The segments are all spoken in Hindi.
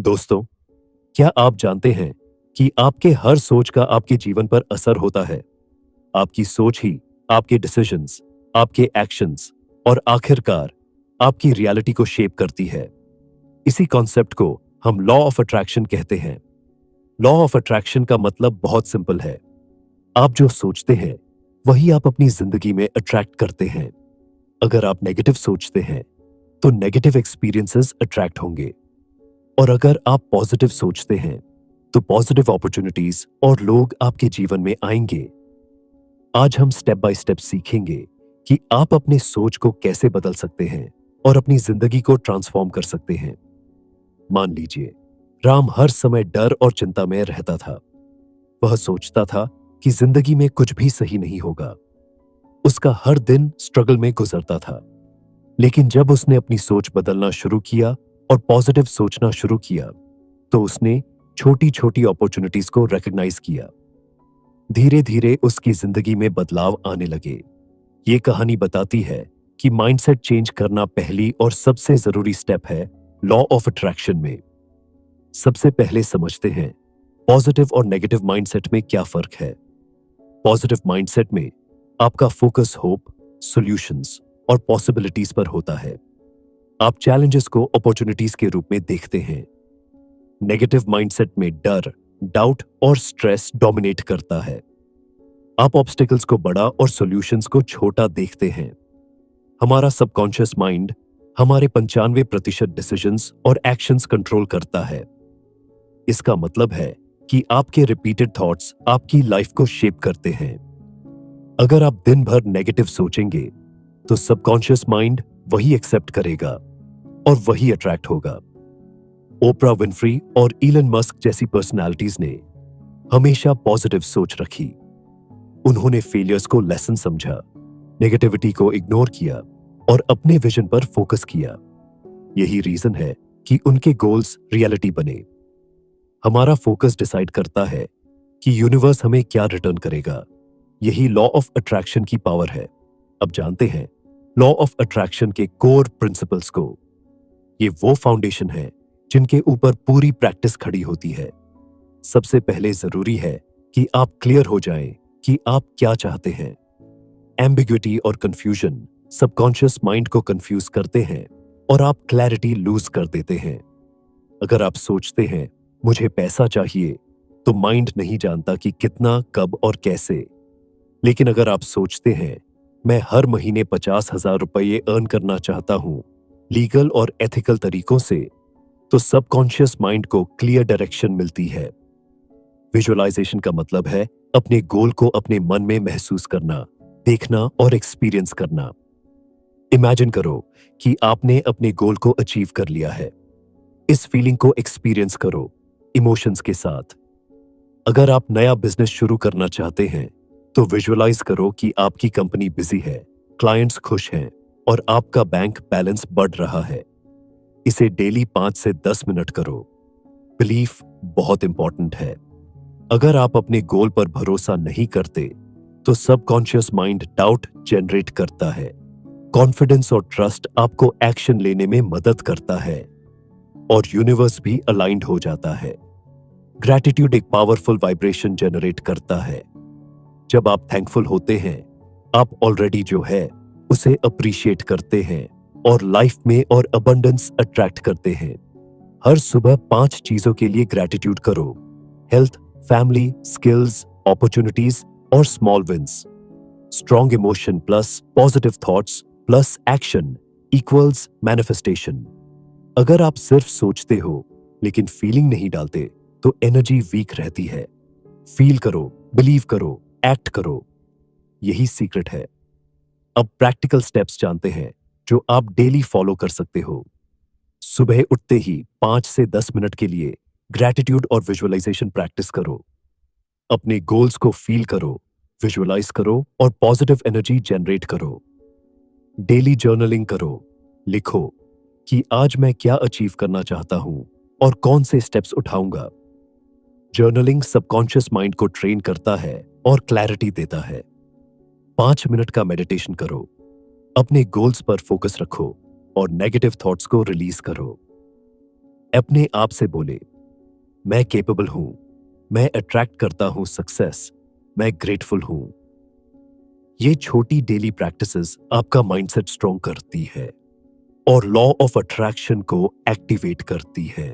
दोस्तों, क्या आप जानते हैं कि आपके हर सोच का आपके जीवन पर असर होता है? आपकी सोच ही आपके डिसीजंस, आपके एक्शंस और आखिरकार आपकी रियलिटी को शेप करती है। इसी कॉन्सेप्ट को हम लॉ ऑफ अट्रैक्शन कहते हैं। लॉ ऑफ अट्रैक्शन का मतलब बहुत सिंपल है। आप जो सोचते हैं, वही आप अपनी जिंदगी में अट्रैक्ट करते हैं। अगर आप नेगेटिव सोचते हैं, तो नेगेटिव एक्सपीरियंसेस अट्रैक्ट होंगे। और अगर आप पॉजिटिव सोचते हैं, तो पॉजिटिव अपॉर्चुनिटीज और लोग आपके जीवन में आएंगे। आज हम स्टेप बाय स्टेप सीखेंगे कि आप अपने सोच को कैसे बदल सकते हैं और अपनी जिंदगी को ट्रांसफॉर्म कर सकते हैं। मान लीजिए, राम हर समय डर और चिंता में रहता था। वह सोचता था कि जिंदगी में कुछ भी सही नहीं होगा। उसका हर दिन स्ट्रगल में गुजरता था। लेकिन जब उसने अपनी सोच बदलना शुरू किया और पॉजिटिव सोचना शुरू किया, तो उसने छोटी छोटी अपॉर्चुनिटीज को रिकॉग्नाइज किया। धीरे धीरे उसकी जिंदगी में बदलाव आने लगे। ये कहानी बताती है कि माइंडसेट चेंज करना पहली और सबसे जरूरी स्टेप है लॉ ऑफ अट्रैक्शन में। सबसे पहले समझते हैं पॉजिटिव और नेगेटिव माइंडसेट में क्या फर्क है। पॉजिटिव माइंडसेट में आपका फोकस होप, सॉल्यूशंस और पॉसिबिलिटीज पर होता है। आप चैलेंजेस को अपॉर्चुनिटीज के रूप में देखते हैं। नेगेटिव माइंडसेट में डर, डाउट और स्ट्रेस डोमिनेट करता है। आप ऑब्स्टिकल्स को बड़ा और सॉल्यूशंस को छोटा देखते हैं। हमारा सबकॉन्शियस माइंड हमारे 95% डिसीजंस और एक्शंस कंट्रोल करता है। इसका मतलब है कि आपके रिपीटेड थॉट्स आपकी लाइफ को शेप करते हैं। अगर आप दिन भर नेगेटिव सोचेंगे, तो सबकॉन्शियस माइंड वही एक्सेप्ट करेगा और वही अट्रैक्ट होगा। ओपरा विनफ्री और इलन मस्क जैसी पर्सनालिटीज ने हमेशा पॉजिटिव सोच रखी। उन्होंने फेलियर्स को लेसन समझा, नेगेटिविटी को इग्नोर किया और अपने विजन पर फोकस किया। यही रीजन है कि उनके गोल्स रियलिटी बने। हमारा फोकस डिसाइड करता है कि यूनिवर्स हमें क्या रिटर्न करेगा। यही लॉ ऑफ अट्रैक्शन की पावर है। अब जानते हैं लॉ ऑफ अट्रैक्शन के कोर प्रिंसिपल्स को। ये वो फाउंडेशन है जिनके ऊपर पूरी प्रैक्टिस खड़ी होती है। सबसे पहले जरूरी है कि आप क्लियर हो जाएं कि आप क्या चाहते हैं। एम्बिग्युइटी और कंफ्यूजन सबकॉन्शियस माइंड को कंफ्यूज करते हैं और आप क्लैरिटी लूज कर देते हैं। अगर आप सोचते हैं मुझे पैसा चाहिए, तो माइंड नहीं जानता कि कितना, कब और कैसे। लेकिन अगर आप सोचते हैं मैं हर महीने 50,000 रुपये अर्न करना चाहता हूं, लीगल और एथिकल तरीकों से, तो सबकॉन्शियस माइंड को क्लियर डायरेक्शन मिलती है। विजुअलाइजेशन का मतलब है अपने गोल को अपने मन में महसूस करना, देखना और एक्सपीरियंस करना। इमेजिन करो कि आपने अपने गोल को अचीव कर लिया है। इस फीलिंग को एक्सपीरियंस करो इमोशंस के साथ। अगर आप नया बिजनेस शुरू करना चाहते हैं, तो विजुअलाइज करो कि आपकी कंपनी बिजी है, क्लाइंट्स खुश हैं और आपका बैंक बैलेंस बढ़ रहा है। इसे डेली 5 से 10 मिनट करो। बिलीफ बहुत इंपॉर्टेंट है। अगर आप अपने गोल पर भरोसा नहीं करते, तो सबकॉन्शियस माइंड डाउट जनरेट करता है। कॉन्फिडेंस और ट्रस्ट आपको एक्शन लेने में मदद करता है और यूनिवर्स भी अलाइंड हो जाता है। ग्रैटिट्यूड एक पावरफुल वाइब्रेशन जनरेट करता है। जब आप थैंकफुल होते हैं, आप ऑलरेडी जो है उसे अप्रिशिएट करते हैं और लाइफ में और अबंडेंस अट्रैक्ट करते हैं। हर सुबह 5 चीजों के लिए ग्रैटिट्यूड करो। हेल्थ, फैमिली, स्किल्स, अपॉर्चुनिटीज और small wins. Strong emotion plus positive thoughts plus action equals manifestation. अगर आप सिर्फ सोचते हो लेकिन फीलिंग नहीं डालते, तो एनर्जी वीक रहती है। फील करो, बिलीव करो, एक्ट करो। यही सीक्रेट है। अब प्रैक्टिकल स्टेप्स जानते हैं जो आप डेली फॉलो कर सकते हो। सुबह उठते ही 5 से 10 मिनट के लिए ग्रैटिट्यूड और विजुअलाइजेशन प्रैक्टिस करो। अपने गोल्स को फील करो, विजुअलाइज करो और पॉजिटिव एनर्जी जनरेट करो। डेली जर्नलिंग करो। लिखो कि आज मैं क्या अचीव करना चाहता हूं और कौन से स्टेप्स उठाऊंगा। जर्नलिंग सबकॉन्शियस माइंड को ट्रेन करता है और क्लैरिटी देता है। 5 मिनट का मेडिटेशन करो। अपने गोल्स पर फोकस रखो और नेगेटिव थॉट्स को रिलीज करो। अपने आप से बोले, मैं केपेबल हूं, मैं अट्रैक्ट करता हूं सक्सेस, मैं ग्रेटफुल हूं। ये छोटी डेली प्रैक्टिसेस आपका माइंडसेट स्ट्रॉन्ग करती है और लॉ ऑफ अट्रैक्शन को एक्टिवेट करती है।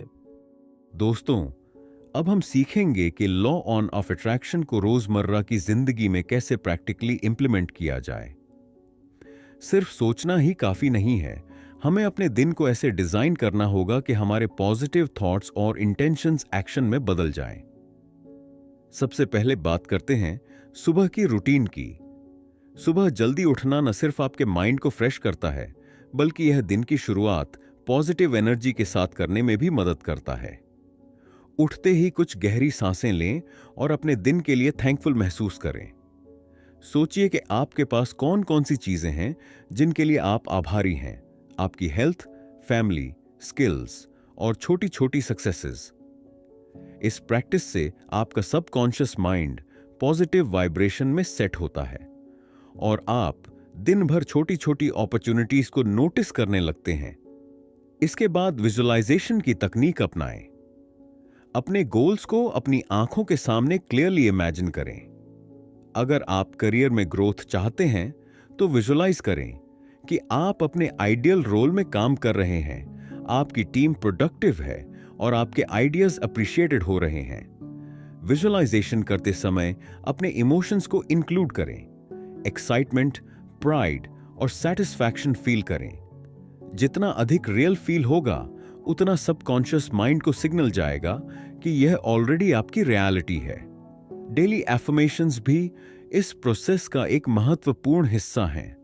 दोस्तों, अब हम सीखेंगे कि लॉ ऑन ऑफ अट्रैक्शन को रोजमर्रा की जिंदगी में कैसे प्रैक्टिकली इंप्लीमेंट किया जाए। सिर्फ सोचना ही काफी नहीं है, हमें अपने दिन को ऐसे डिजाइन करना होगा कि हमारे पॉजिटिव थॉट्स और इंटेंशंस एक्शन में बदल जाएं। सबसे पहले बात करते हैं सुबह की रूटीन की। सुबह जल्दी उठना न सिर्फ आपके माइंड को फ्रेश करता है, बल्कि यह दिन की शुरुआत पॉजिटिव एनर्जी के साथ करने में भी मदद करता है। उठते ही कुछ गहरी सांसें लें और अपने दिन के लिए थैंकफुल महसूस करें। सोचिए कि आपके पास कौन कौन सी चीजें हैं जिनके लिए आप आभारी हैं। आपकी हेल्थ, फैमिली, स्किल्स और छोटी छोटी सक्सेसेस। इस प्रैक्टिस से आपका सबकॉन्शियस माइंड पॉजिटिव वाइब्रेशन में सेट होता है और आप दिन भर छोटी छोटी अपॉर्चुनिटीज को नोटिस करने लगते हैं। इसके बाद विजुअलाइजेशन की तकनीक अपनाएं। अपने गोल्स को अपनी आंखों के सामने क्लियरली इमेजिन करें। अगर आप करियर में ग्रोथ चाहते हैं तो विजुअलाइज करें कि आप अपने आइडियल रोल में काम कर रहे हैं, आपकी टीम प्रोडक्टिव है और आपके आइडियाज अप्रिशिएटेड हो रहे हैं। विजुअलाइजेशन करते समय अपने इमोशंस को इंक्लूड करें। एक्साइटमेंट, प्राइड और सेटिस्फैक्शन फील करें। जितना अधिक रियल फील होगा, उतना सबकॉन्शियस माइंड को सिग्नल जाएगा कि यह ऑलरेडी आपकी रियलिटी है। डेली एफर्मेशंस भी इस प्रोसेस का एक महत्वपूर्ण हिस्सा हैं।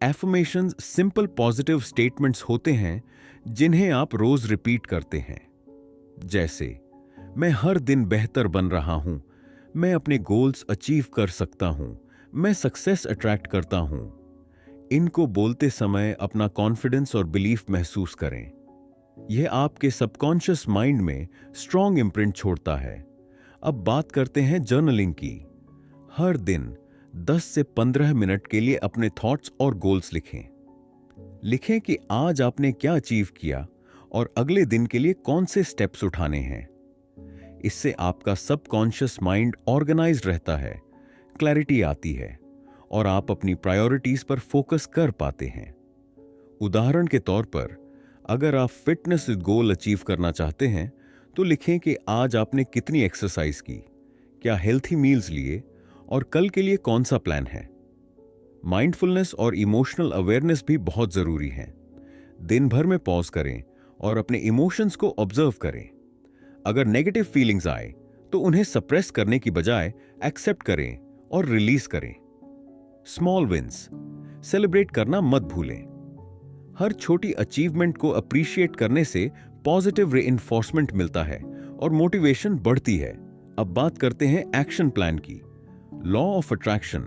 एफर्मेशंस सिंपल पॉजिटिव स्टेटमेंट्स होते हैं जिन्हें आप रोज रिपीट करते हैं। जैसे, मैं हर दिन बेहतर बन रहा हूं, मैं अपने गोल्स अचीव कर सकता हूं, मैं सक्सेस अट्रैक्ट करता हूं। इनको बोलते समय अपना कॉन्फिडेंस और बिलीफ महसूस करें। यह आपके सबकॉन्शियस माइंड में स्ट्रॉन्ग इम्प्रिंट छोड़ता है। अब बात करते हैं जर्नलिंग की। हर दिन 10 से 15 मिनट के लिए अपने थॉट्स और गोल्स लिखें। लिखें कि आज आपने क्या अचीव किया और अगले दिन के लिए कौन से स्टेप्स उठाने हैं। इससे आपका सबकॉन्शियस माइंड ऑर्गेनाइज्ड रहता है, क्लैरिटी आती है और आप अपनी प्रायोरिटीज पर फोकस कर पाते हैं। उदाहरण के तौर पर, अगर आप फिटनेस गोल अचीव करना चाहते हैं तो लिखें कि आज आपने कितनी एक्सरसाइज की, क्या हेल्थी मील्स लिए और कल के लिए कौन सा प्लान है। माइंडफुलनेस और इमोशनल अवेयरनेस भी बहुत जरूरी है। दिन भर में पॉज करें और अपने इमोशंस को ऑब्जर्व करें। अगर नेगेटिव फीलिंग्स आए तो उन्हें सप्रेस करने की बजाय एक्सेप्ट करें और रिलीज करें। स्मॉल विंस सेलिब्रेट करना मत भूलें। हर छोटी अचीवमेंट को अप्रिशिएट करने से पॉजिटिव रीइंफोर्समेंट मिलता है और मोटिवेशन बढ़ती है। अब बात करते हैं एक्शन प्लान की। लॉ ऑफ अट्रैक्शन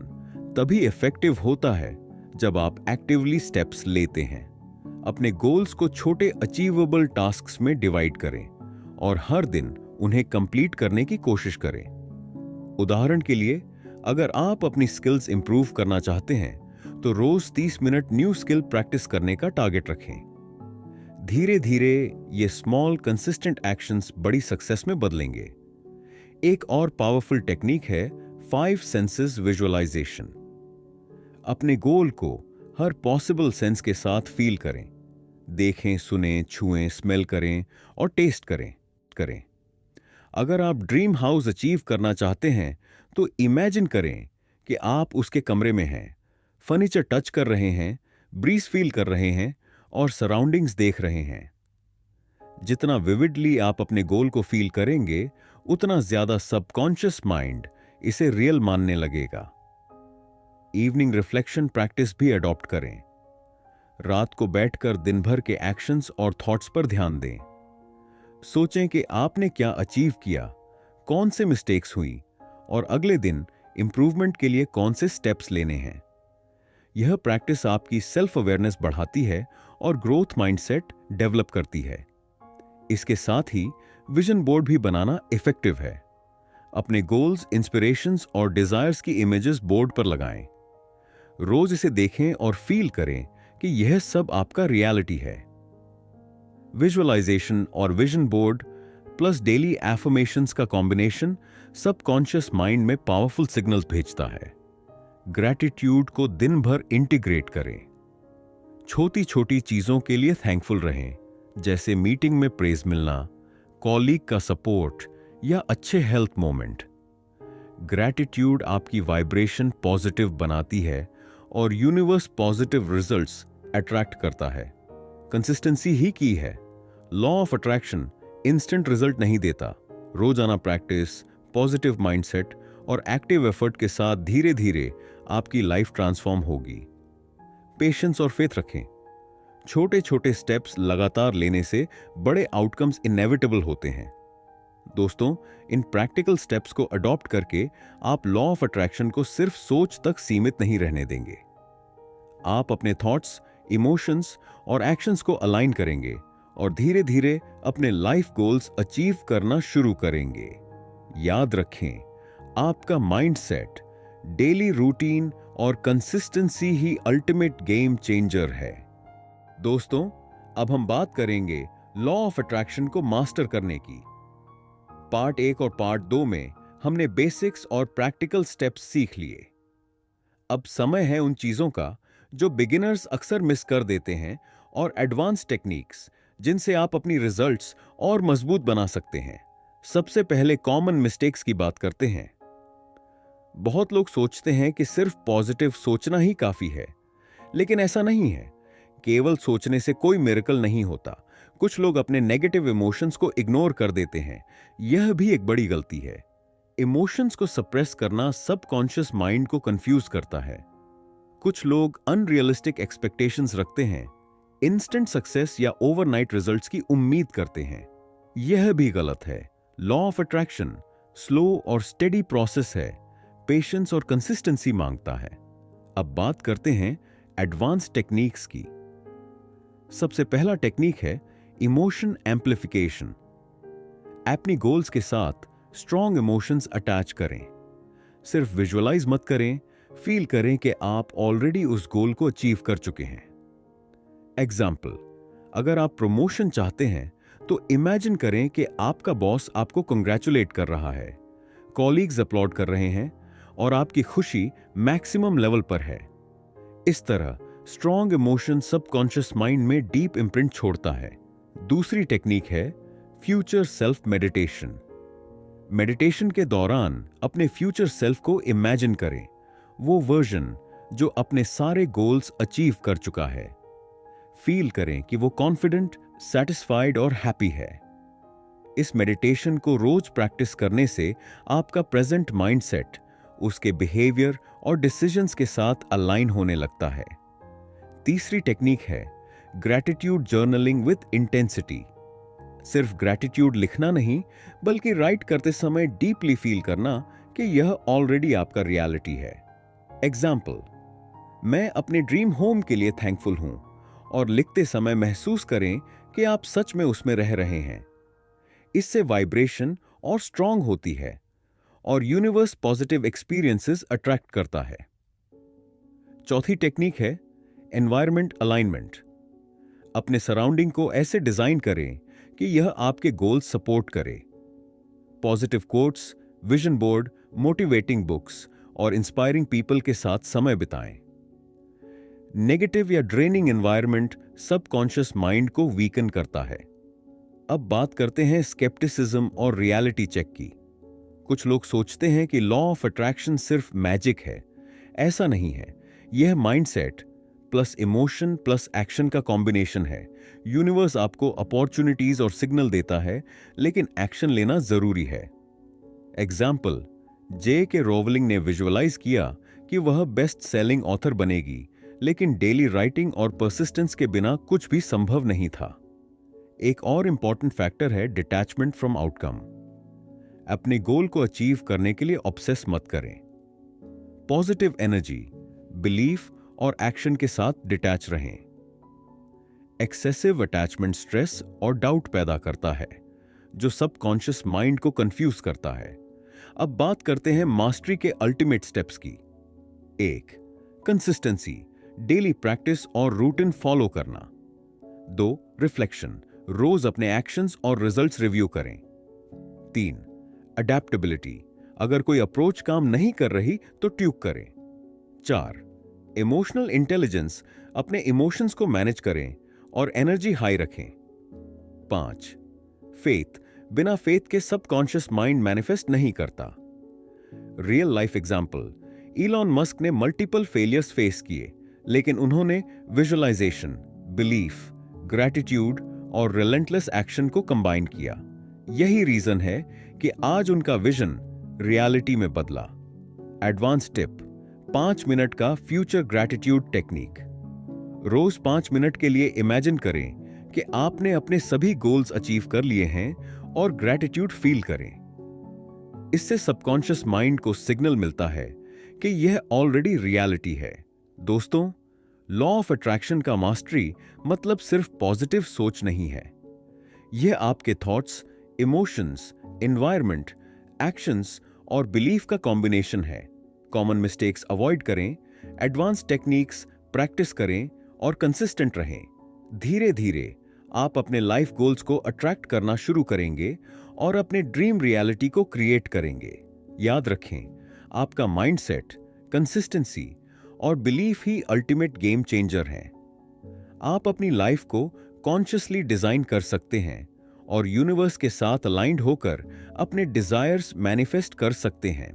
तभी इफेक्टिव होता है जब आप एक्टिवली स्टेप्स लेते हैं। अपने गोल्स को छोटे अचीवेबल टास्क्स में डिवाइड करें और हर दिन उन्हें कंप्लीट करने की कोशिश करें। उदाहरण के लिए, अगर आप अपनी स्किल्स इंप्रूव करना चाहते हैं तो रोज 30 मिनट न्यू स्किल प्रैक्टिस करने का टारगेट रखें। धीरे धीरे ये स्मॉल कंसिस्टेंट एक्शंस बड़ी सक्सेस में बदलेंगे। एक और पावरफुल टेक्निक है 5 सेंसेस विजुअलाइजेशन। अपने गोल को हर पॉसिबल सेंस के साथ फील करें। देखें, सुनें, छुएं, स्मेल करें और टेस्ट करें। अगर आप ड्रीम हाउस अचीव करना चाहते हैं तो इमेजिन करें कि आप उसके कमरे में हैं, फर्नीचर टच कर रहे हैं, ब्रीज फील कर रहे हैं और सराउंडिंग्स देख रहे हैं। जितना विविडली आप अपने गोल को फील करेंगे, उतना ज्यादा सबकॉन्शियस माइंड इसे रियल मानने लगेगा। इवनिंग रिफ्लेक्शन प्रैक्टिस भी अडॉप्ट करें। रात को बैठकर दिन भर के एक्शंस और थॉट्स पर ध्यान दें। सोचें कि आपने क्या अचीव किया, कौन से मिस्टेक्स हुई और अगले दिन इंप्रूवमेंट के लिए कौन से स्टेप्स लेने हैं। यह प्रैक्टिस आपकी सेल्फ अवेयरनेस बढ़ाती है और ग्रोथ माइंडसेट डेवलप करती है। इसके साथ ही विजन बोर्ड भी बनाना इफेक्टिव है। अपने गोल्स, इंस्पिरेशंस और डिजायर्स की इमेजेस बोर्ड पर लगाएं। रोज इसे देखें और फील करें कि यह सब आपका रियलिटी है। विजुअलाइजेशन और vision board plus daily affirmations का कॉम्बिनेशन सबकॉन्शियस माइंड में पावरफुल सिग्नल्स भेजता है। ग्रैटिट्यूड को दिन भर इंटीग्रेट करें। छोटी छोटी चीजों के लिए थैंकफुल रहें, जैसे मीटिंग में प्रेज मिलना, कॉलीग का सपोर्ट या अच्छे हेल्थ मोमेंट। ग्रैटिट्यूड आपकी वाइब्रेशन पॉजिटिव बनाती है और यूनिवर्स पॉजिटिव रिजल्ट्स अट्रैक्ट करता है। कंसिस्टेंसी ही की है। Law of attraction instant result नहीं देता। रोजाना प्रैक्टिस, पॉजिटिव माइंडसेट और एक्टिव एफर्ट के साथ धीरे धीरे आपकी लाइफ ट्रांसफॉर्म होगी। पेशेंस और फेथ रखें। छोटे छोटे स्टेप्स लगातार लेने से बड़े आउटकम्स इनएविटेबल होते हैं। दोस्तों, इन प्रैक्टिकल स्टेप्स को अडॉप्ट करके आप लॉ ऑफ अट्रैक्शन को सिर्फ सोच तक सीमित नहीं रहने देंगे। आप अपने थॉट्स, इमोशंस और एक्शंस को अलाइन करेंगे और धीरे धीरे अपने लाइफ गोल्स अचीव करना शुरू करेंगे। याद रखें, आपका माइंडसेट, डेली रूटीन और कंसिस्टेंसी ही अल्टीमेट गेम चेंजर है। दोस्तों, अब हम बात करेंगे लॉ ऑफ अट्रैक्शन को मास्टर करने की। पार्ट 1 और पार्ट 2 में हमने बेसिक्स और प्रैक्टिकल स्टेप्स सीख लिए। अब समय है उन चीजों का जो बिगिनर्स अक्सर मिस कर देते हैं और एडवांस टेक्निक्स जिनसे आप अपनी रिजल्ट्स और मजबूत बना सकते हैं। सबसे पहले कॉमन मिस्टेक्स की बात करते हैं। बहुत लोग सोचते हैं कि सिर्फ पॉजिटिव सोचना ही काफी है, लेकिन ऐसा नहीं है। केवल सोचने से कोई मिरेकल नहीं होता। कुछ लोग अपने नेगेटिव इमोशंस को इग्नोर कर देते हैं। यह भी एक बड़ी गलती है। इमोशंस को सप्रेस करना सबकॉन्शियस माइंड को कंफ्यूज करता है। कुछ लोग अनरियलिस्टिक एक्सपेक्टेशंस रखते हैं, इंस्टेंट सक्सेस या ओवरनाइट रिजल्ट्स की उम्मीद करते हैं। यह भी गलत है। लॉ ऑफ अट्रैक्शन स्लो और स्टेडी प्रोसेस है, पेशेंस और कंसिस्टेंसी मांगता है। अब बात करते हैं एडवांस टेक्निक्स की। सबसे पहला टेक्निक है इमोशन एम्प्लीफिकेशन। अपनी गोल्स के साथ स्ट्रॉन्ग इमोशंस अटैच करें। सिर्फ विजुअलाइज मत करें, फील करें कि आप ऑलरेडी उस गोल को अचीव कर चुके हैं। एग्जाम्पल, अगर आप प्रमोशन चाहते हैं तो इमेजिन करें कि आपका बॉस आपको कंग्रेचुलेट कर रहा है, कॉलीग्स अपलॉड कर रहे हैं और आपकी खुशी मैक्सिमम लेवल पर है। इस तरह स्ट्रॉन्ग इमोशन सबकॉन्शियस माइंड में डीप इंप्रिंट छोड़ता है। दूसरी टेक्निक है फ्यूचर सेल्फ मेडिटेशन। मेडिटेशन के दौरान अपने फ्यूचर सेल्फ को इमेजिन करें, वो वर्जन जो अपने सारे गोल्स अचीव कर चुका है। फील करें कि वो कॉन्फिडेंट, सैटिस्फाइड और हैप्पी है। इस मेडिटेशन को रोज प्रैक्टिस करने से आपका प्रेजेंट माइंडसेट उसके बिहेवियर और डिसीजंस के साथ अलाइन होने लगता है। तीसरी टेक्निक है ग्रैटिट्यूड जर्नलिंग विद इंटेंसिटी। सिर्फ ग्रैटिट्यूड लिखना नहीं, बल्कि राइट करते समय डीपली फील करना कि यह ऑलरेडी आपका रियलिटी है। एग्जाम्पल, मैं अपने ड्रीम होम के लिए थैंकफुल हूं, और लिखते समय महसूस करें कि आप सच में उसमें रह रहे हैं। इससे वाइब्रेशन और स्ट्रांग होती है और यूनिवर्स पॉजिटिव एक्सपीरियंसेस अट्रैक्ट करता है। चौथी टेक्निक है एनवायरनमेंट अलाइनमेंट। अपने सराउंडिंग को ऐसे डिजाइन करें कि यह आपके गोल्स सपोर्ट करे। Positive quotes, vision board, motivating books और इंस्पायरिंग पीपल के साथ समय बिताएं। नेगेटिव या ड्रेनिंग एनवायरनमेंट सबकॉन्शियस माइंड को वीकन करता है। अब बात करते हैं स्केप्टिसिज्म और रियलिटी चेक की। कुछ लोग सोचते हैं कि लॉ ऑफ अट्रैक्शन सिर्फ मैजिक है। ऐसा नहीं है। यह mindset plus emotion plus action का कॉम्बिनेशन है। यूनिवर्स आपको अपॉर्चुनिटीज और सिग्नल देता है, लेकिन एक्शन लेना जरूरी है। Example, J.K. रोवलिंग ने विजुअलाइज किया कि वह बेस्ट सेलिंग ऑथर बनेगी, लेकिन डेली राइटिंग और परसिस्टेंस के बिना कुछ भी संभव नहीं था। एक और इंपॉर्टेंट फैक्टर है डिटैचमेंट फ्रॉम आउटकम। अपने गोल को अचीव करने के लिए ऑब्सेस मत करें। पॉजिटिव एनर्जी, बिलीफ और एक्शन के साथ डिटैच रहें। एक्सेसिव अटैचमेंट स्ट्रेस और डाउट पैदा करता है, जो सबकॉन्शियस माइंड को कंफ्यूज करता है। अब बात करते हैं मास्टरी के अल्टीमेट स्टेप्स की। 1. कंसिस्टेंसी, डेली प्रैक्टिस और रूटीन फॉलो करना। 2. रिफ्लेक्शन, रोज अपने एक्शंस और रिजल्ट्स रिव्यू करें। 3. अडेप्टेबिलिटी, अगर कोई अप्रोच काम नहीं कर रही तो ट्यूक करें। 4. इमोशनल इंटेलिजेंस, अपने इमोशंस को मैनेज करें और एनर्जी हाई रखें। 5. फेथ, बिना फेथ के सबकॉन्शियस माइंड मैनिफेस्ट नहीं करता। Real life example, Elon Musk ने मल्टीपल फेलियर्स फेस किए, लेकिन उन्होंने विजुअलाइजेशन, बिलीफ, ग्रैटिट्यूड और रिलेंटलेस एक्शन को कंबाइन किया। यही रीजन है कि आज उनका विजन रियलिटी में बदला। एडवांस टिप, 5 मिनट का फ्यूचर ग्रैटिट्यूड टेक्निक। रोज 5 मिनट के लिए इमेजिन करें कि आपने अपने सभी गोल्स अचीव कर लिए हैं और ग्रैटिट्यूड फील करें। इससे सबकॉन्शियस माइंड को सिग्नल मिलता है कि यह ऑलरेडी रियलिटी है। दोस्तों, लॉ ऑफ अट्रैक्शन का मास्टरी मतलब सिर्फ पॉजिटिव सोच नहीं है। यह आपके थॉट्स, इमोशंस, एनवायरनमेंट, एक्शंस और बिलीफ का कॉम्बिनेशन है। कॉमन मिस्टेक्स अवॉइड करें, एडवांस टेक्निक्स प्रैक्टिस करें और कंसिस्टेंट रहें। धीरे धीरे आप अपने लाइफ गोल्स को अट्रैक्ट करना शुरू करेंगे और अपने ड्रीम रियलिटी को क्रिएट करेंगे। याद रखें, आपका माइंडसेट, कंसिस्टेंसी और बिलीफ ही अल्टीमेट गेम चेंजर हैं। आप अपनी लाइफ को कॉन्शियसली डिजाइन कर सकते हैं और यूनिवर्स के साथ अलाइंड होकर अपने डिजायर्स मैनिफेस्ट कर सकते हैं।